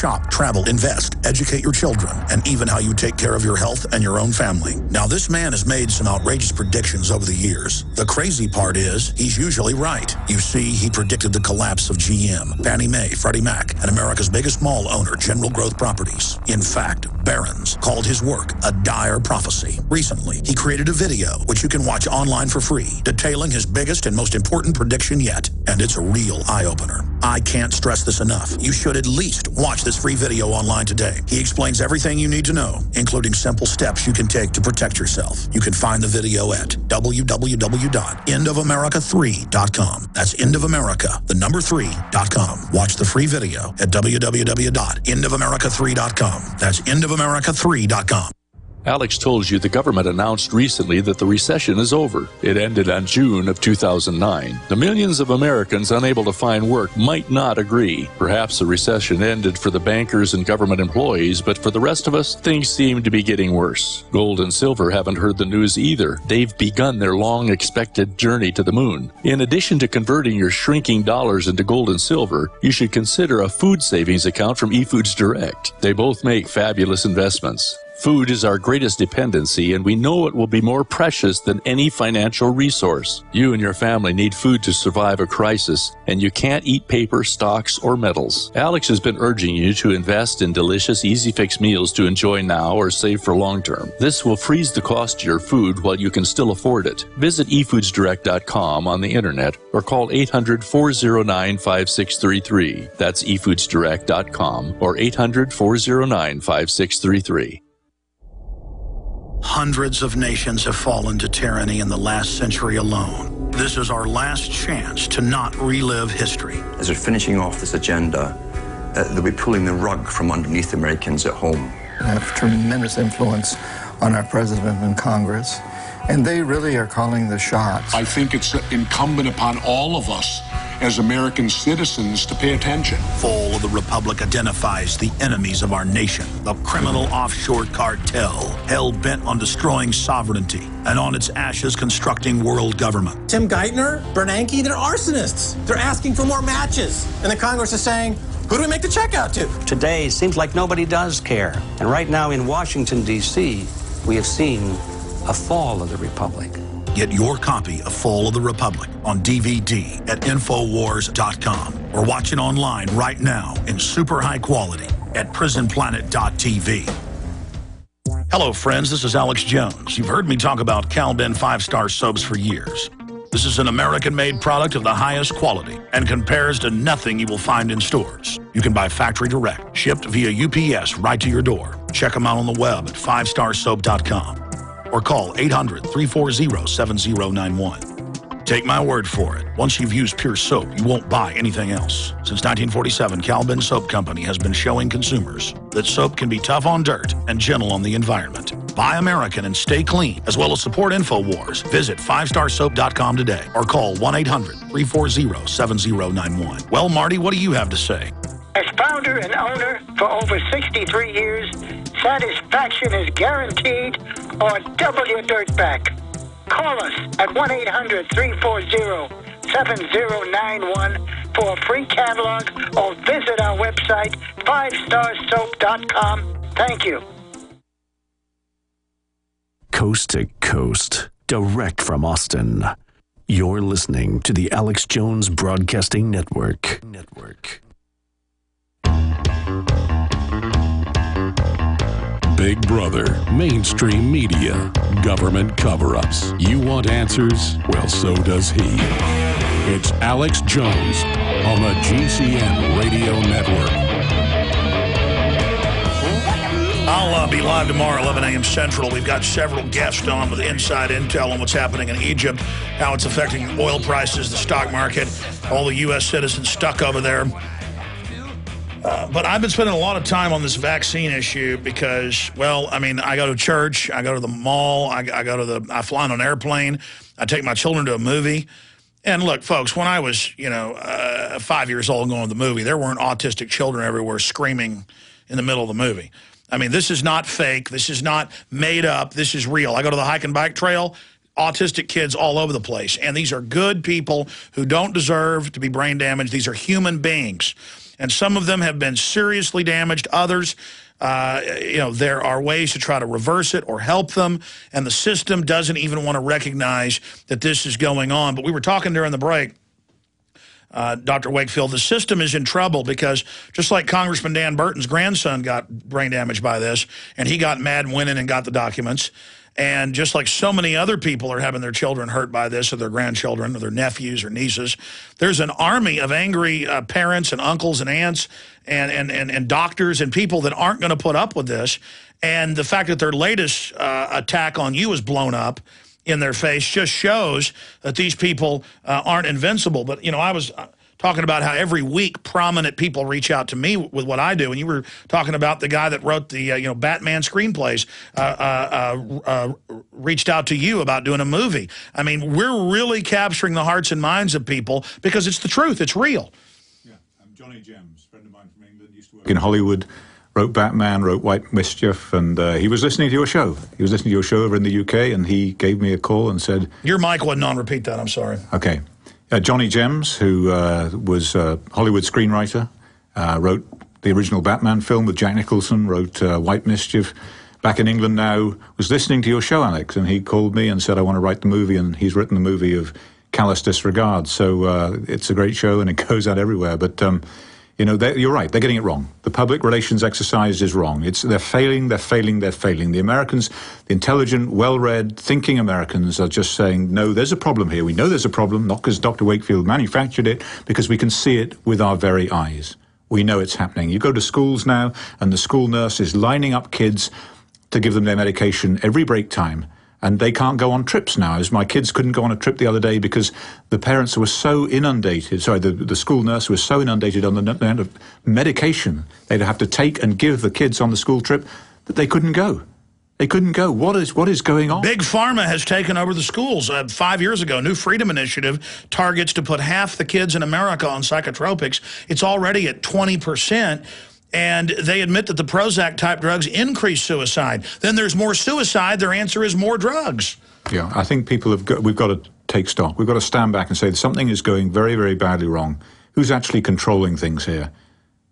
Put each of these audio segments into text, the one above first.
shop, travel, invest, educate your children, and even how you take care of your health and your own family. Now, this man has made some outrageous predictions over the years. The crazy part is, he's usually right. You see, he predicted the collapse of GM, Fannie Mae, Freddie Mac, and America's biggest mall owner, General Growth Properties. In fact, Barron's called his work a dire prophecy. Recently, he created a video, which you can watch online for free, detailing his biggest and most important prediction yet. And it's a real eye-opener. I can't stress this enough. You should at least watch this free video online today. He explains everything you need to know, including simple steps you can take to protect yourself. You can find the video at www.endofamerica3.com. That's endofamerica, the number 3.com. Watch the free video at www.endofamerica3.com. That's endofamerica3.com. Alex told you the government announced recently that the recession is over. It ended on June of 2009. The millions of Americans unable to find work might not agree. Perhaps the recession ended for the bankers and government employees, but for the rest of us, things seem to be getting worse. Gold and silver haven't heard the news either. They've begun their long-expected journey to the moon. In addition to converting your shrinking dollars into gold and silver, you should consider a food savings account from eFoods Direct. They both make fabulous investments. Food is our greatest dependency, and we know it will be more precious than any financial resource. You and your family need food to survive a crisis, and you can't eat paper, stocks, or metals. Alex has been urging you to invest in delicious, easy-fix meals to enjoy now or save for long-term. This will freeze the cost of your food while you can still afford it. Visit efoodsdirect.com on the internet or call 800-409-5633. That's efoodsdirect.com or 800-409-5633. Hundreds of nations have fallen to tyranny in the last century alone. This is our last chance to not relive history. As we're finishing off this agenda, they'll be pulling the rug from underneath Americans at home. They have tremendous influence on our president and Congress, and they really are calling the shots. I think it's incumbent upon all of us as American citizens to pay attention. Fall of the Republic identifies the enemies of our nation, the criminal offshore cartel, hell-bent on destroying sovereignty, and on its ashes constructing world government. Tim Geithner, Bernanke, they're arsonists. They're asking for more matches. And the Congress is saying, who do we make the check out to? Today, it seems like nobody does care. And right now in Washington, D.C., we have seen a fall of the Republic. Get your copy of Fall of the Republic on DVD at Infowars.com or watch it online right now in super high quality at PrisonPlanet.tv. Hello, friends. This is Alex Jones. You've heard me talk about Cal-Ben 5-star soaps for years. This is an American-made product of the highest quality and compares to nothing you will find in stores. You can buy factory direct, shipped via UPS right to your door. Check them out on the web at 5starsoap.com. or call 800-340-7091. Take my word for it. Once you've used Pure Soap, you won't buy anything else. Since 1947, Cal-Ben Soap Company has been showing consumers that soap can be tough on dirt and gentle on the environment. Buy American and stay clean, as well as support InfoWars. Visit 5starsoap.com today or call 1-800-340-7091. Well, Marty, what do you have to say? As founder and owner for over 63 years, satisfaction is guaranteed or double your dirt back. Call us at 1-800-340-7091 for a free catalog or visit our website, 5starsoap.com. Thank you. Coast to coast, direct from Austin. You're listening to the Alex Jones Broadcasting Network. Big Brother, mainstream media, government cover-ups. You want answers? Well, so does he. It's Alex Jones on the GCN Radio Network. I'll be live tomorrow, 11 a.m. Central. We've got several guests on with inside intel on what's happening in Egypt, how it's affecting oil prices, the stock market, all the U.S. citizens stuck over there. But I've been spending a lot of time on this vaccine issue because, well, I mean, I go to church, I go to the mall, I I fly on an airplane, I take my children to a movie. And look, folks, when I was, 5 years old going to the movie, there weren't autistic children everywhere screaming in the middle of the movie. I mean, this is not fake. This is not made up. This is real. I go to the hike and bike trail, autistic kids all over the place. And these are good people who don't deserve to be brain damaged. These are human beings. and some of them have been seriously damaged. Others, there are ways to try to reverse it or help them, and the system doesn't even want to recognize that this is going on. But we were talking during the break, Dr. Wakefield, the system is in trouble because just like Congressman Dan Burton's grandson got brain damage by this, and he got mad and went in and got the documents, and just like so many other people are having their children hurt by this, or their grandchildren, or their nephews or nieces, there's an army of angry parents and uncles and aunts and doctors and people that aren't going to put up with this. And the fact that their latest attack on you is blown up in their face just shows that these people aren't invincible. But, I was talking about how every week prominent people reach out to me with what I do. And you were talking about the guy that wrote the, Batman screenplays reached out to you about doing a movie. I mean, we're really capturing the hearts and minds of people because it's the truth. It's real. Yeah, Johnny Gems, a friend of mine from England, used to work in Hollywood, wrote Batman, wrote White Mischief, and he was listening to your show. He was listening to your show over in the UK, and he gave me a call and said... Your mic wasn't on. Repeat that. I'm sorry. Okay. Johnny Gems, who was a Hollywood screenwriter, wrote the original Batman film with Jack Nicholson, wrote White Mischief, back in England now, was listening to your show, Alex, and he called me and said, I want to write the movie, and he's written the movie of Callous Disregard. So it's a great show, and it goes out everywhere. But, you're right, they're getting it wrong. The public relations exercise is wrong. They're failing. The Americans, the intelligent, well-read, thinking Americans are just saying, no, there's a problem here. We know there's a problem, not because Dr. Wakefield manufactured it, because we can see it with our very eyes. We know it's happening. You go to schools now, and the school nurse is lining up kids to give them their medication every break time. And they can't go on trips now, as my kids couldn't go on a trip the other day because the parents were so inundated, the school nurse was so inundated on the amount of medication they'd have to take and give the kids on the school trip that they couldn't go. They couldn't go. What is going on? Big Pharma has taken over the schools. 5 years ago, New Freedom Initiative targets to put half the kids in America on psychotropics. It's already at 20%. And they admit that the Prozac-type drugs increase suicide. Then there's more suicide. Their answer is more drugs. Yeah, I think we've got to take stock. We've got to stand back and say something is going very, very badly wrong. Who's actually controlling things here?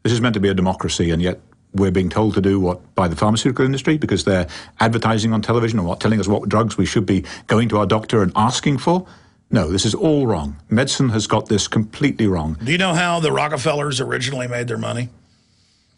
This is meant to be a democracy, and yet we're being told to do what by the pharmaceutical industry because they're advertising on television or telling us what drugs we should be going to our doctor and asking for. No, this is all wrong. Medicine has got this completely wrong. Do you know how the Rockefellers originally made their money?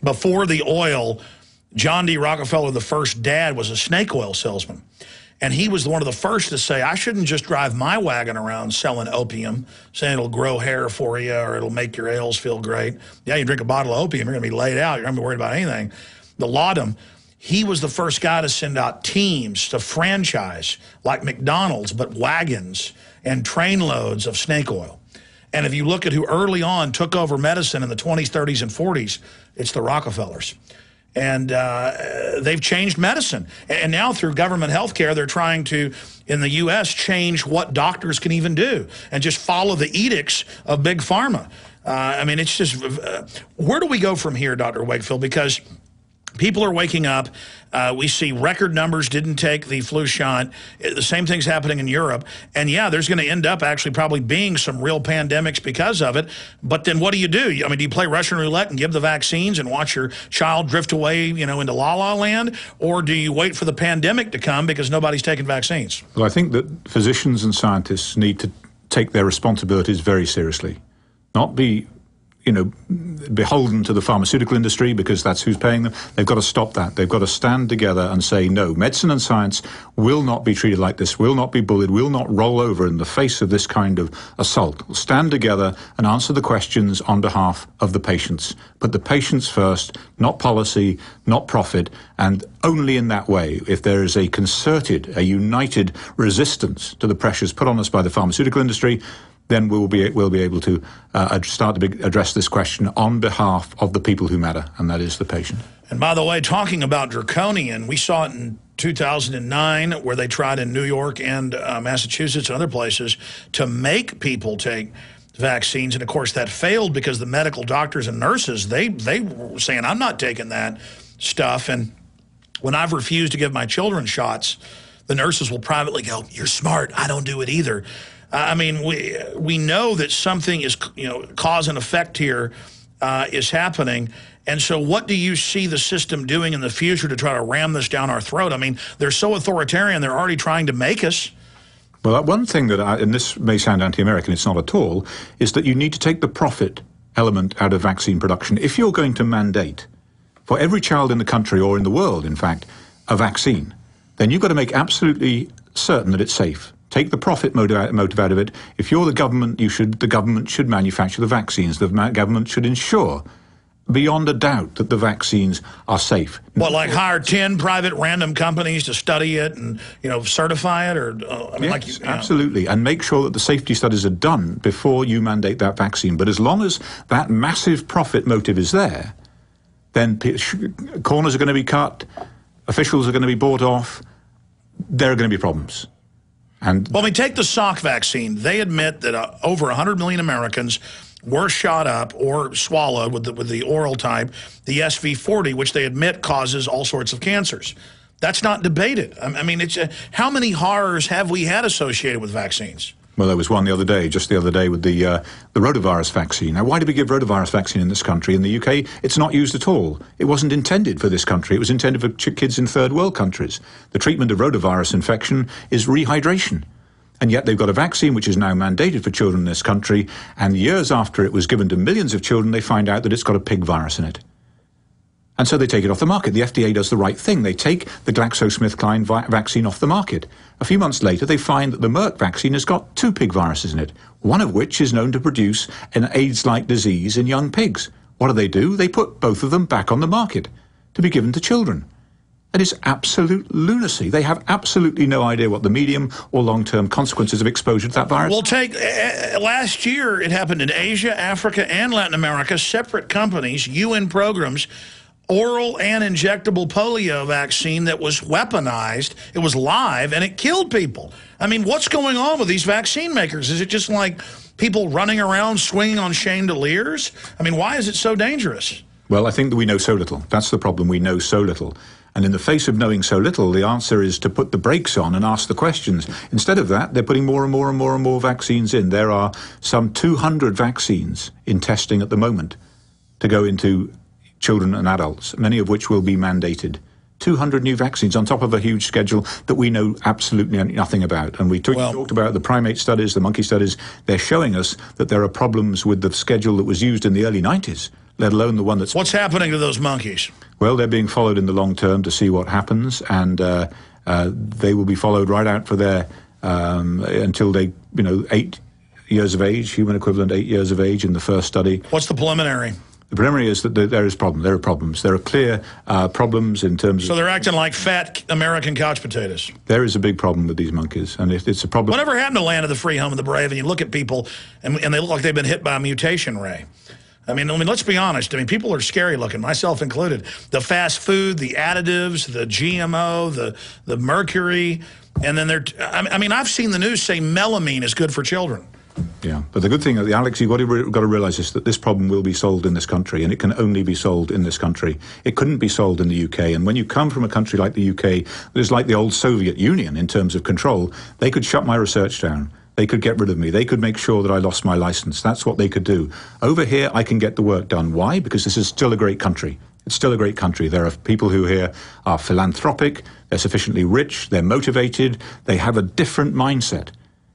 Before the oil, John D. Rockefeller, the first dad, was a snake oil salesman. And he was one of the first to say, I shouldn't just drive my wagon around selling opium, saying it'll grow hair for you or it'll make your ails feel great. Yeah, you drink a bottle of opium, you're going to be laid out. You're not going to be worried about anything. The laudanum, he was the first guy to send out teams to franchise, like McDonald's, but wagons and train loads of snake oil. And if you look at who early on took over medicine in the 20s, 30s, and 40s, it's the Rockefellers. And they've changed medicine. And now through government health care, they're trying to, in the U.S., change what doctors can even do and just follow the edicts of Big Pharma. I mean, it's just, where do we go from here, Dr. Wakefield? Because people are waking up. We see record numbers didn't take the flu shot. The same thing's happening in Europe. And, yeah, there's going to end up actually probably being some real pandemics because of it. But then what do? I mean, do you play Russian roulette and give the vaccines and watch your child drift away, into la-la land? Or do you wait for the pandemic to come because nobody's taking vaccines? Well, I think that physicians and scientists need to take their responsibilities very seriously. Not be beholden to the pharmaceutical industry because that's who's paying them. They've got to stop that. They've got to stand together and say, no, medicine and science will not be treated like this, will not be bullied, will not roll over in the face of this kind of assault. We'll stand together and answer the questions on behalf of the patients. Put the patients first, not policy, not profit, and only in that way, if there is a concerted, a united resistance to the pressures put on us by the pharmaceutical industry, then we'll be able to start to address this question on behalf of the people who matter, and that is the patient. And by the way, talking about draconian, we saw it in 2009 where they tried in New York and Massachusetts and other places to make people take vaccines. And, of course, that failed because the medical doctors and nurses, they were saying, I'm not taking that stuff. And when I've refused to give my children shots, the nurses will privately go, you're smart, I don't do it either. I mean, we know that something is, cause and effect here is happening. And so what do you see the system doing in the future to try to ram this down our throat? I mean, they're so authoritarian, they're already trying to make us. Well, one thing that, and this may sound anti-American, it's not at all, is that you need to take the profit element out of vaccine production. If you're going to mandate for every child in the country, or in the world, in fact, a vaccine, then you've got to make absolutely certain that it's safe. Take the profit motive out of it. If you're the government, the government should manufacture the vaccines. The government should ensure, beyond a doubt, that the vaccines are safe. What, like hire 10 private random companies to study it and, certify it? Or I mean, yes, absolutely. And make sure that the safety studies are done before you mandate that vaccine. But as long as that massive profit motive is there, then corners are going to be cut, officials are going to be bought off, there are going to be problems. And well, I mean, take the Salk vaccine. They admit that over 100 million Americans were shot up or swallowed with the oral type, the SV40, which they admit causes all sorts of cancers. That's not debated. I mean, it's how many horrors have we had associated with vaccines? Well, there was one just the other day with the rotavirus vaccine. Now, why do we give rotavirus vaccine in this country? In the UK, it's not used at all. It wasn't intended for this country. It was intended for kids in third world countries. The treatment of rotavirus infection is rehydration. And yet they've got a vaccine which is now mandated for children in this country, and years after it was given to millions of children, they find out that it's got a pig virus in it. And so they take it off the market. The FDA does the right thing. They take the GlaxoSmithKline vaccine off the market. A few months later, they find that the Merck vaccine has got 2 pig viruses in it, one of which is known to produce an AIDS-like disease in young pigs. What do? They put both of them back on the market to be given to children. That is absolute lunacy. They have absolutely no idea what the medium or long-term consequences of exposure to that virus. Well, take last year, it happened in Asia, Africa, and Latin America, separate companies, UN programs, oral and injectable polio vaccine that was weaponized. It was live, and it killed people. I mean, what's going on with these vaccine makers? Is it just like people running around swinging on chandeliers? I mean, why is it so dangerous? Well, I think that we know so little. That's the problem. We know so little. And in the face of knowing so little, the answer is to put the brakes on and ask the questions. Instead of that, they're putting more and more and more and more vaccines in. There are some 200 vaccines in testing at the moment to go into children and adults, many of which will be mandated. 200 new vaccines on top of a huge schedule that we know absolutely nothing about. And we talked about the primate studies, the monkey studies. They're showing us that there are problems with the schedule that was used in the early 90s, let alone the one that's... What's happening to those monkeys? Well, they're being followed in the long term to see what happens, and they will be followed right out for their until they, 8 years of age, human equivalent 8 years of age in the first study. What's the preliminary? The preliminary is that there is problem. There are problems. There are clear problems in terms of... So they're acting like fat American couch potatoes. There is a big problem with these monkeys, and it's a problem... Whatever happened to land of the free, home of the brave? And you look at people, and they look like they've been hit by a mutation ray. I mean, let's be honest. I mean, people are scary looking, myself included. The fast food, the additives, the GMO, the mercury, and then I mean, I've seen the news say melamine is good for children. Yeah, but the good thing, Alex, you've got to realize is that this problem will be solved in this country, and it can only be solved in this country. It couldn't be solved in the UK, and when you come from a country like the UK, that is like the old Soviet Union in terms of control, they could shut my research down. They could get rid of me. They could make sure that I lost my license. That's what they could do. Over here, I can get the work done. Why? Because this is still a great country. It's still a great country. There are people who here are philanthropic, they're sufficiently rich, they're motivated, they have a different mindset.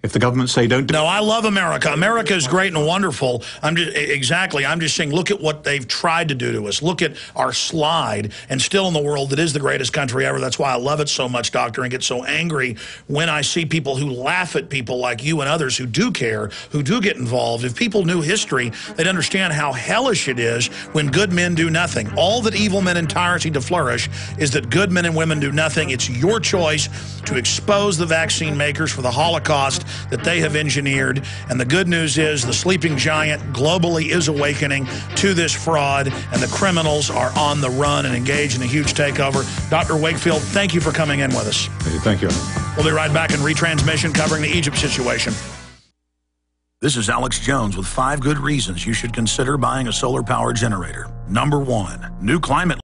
If the government say don't do... No, I love America. America is great and wonderful. I'm just saying, look at what they've tried to do to us. Look at our slide, and still in the world, it is the greatest country ever. That's why I love it so much, Doctor, and get so angry when I see people who laugh at people like you and others who do care, who do get involved. If people knew history, they'd understand how hellish it is when good men do nothing. All that evil men in tyrants need to flourish is that good men and women do nothing. It's your choice to expose the vaccine makers for the Holocaust that they have engineered. And the good news is the sleeping giant globally is awakening to this fraud, and the criminals are on the run and engaged in a huge takeover. Dr. Wakefield, thank you for coming in with us. Thank you. We'll be right back in retransmission covering the Egypt situation. This is Alex Jones with 5 good reasons you should consider buying a solar power generator. Number 1, new climate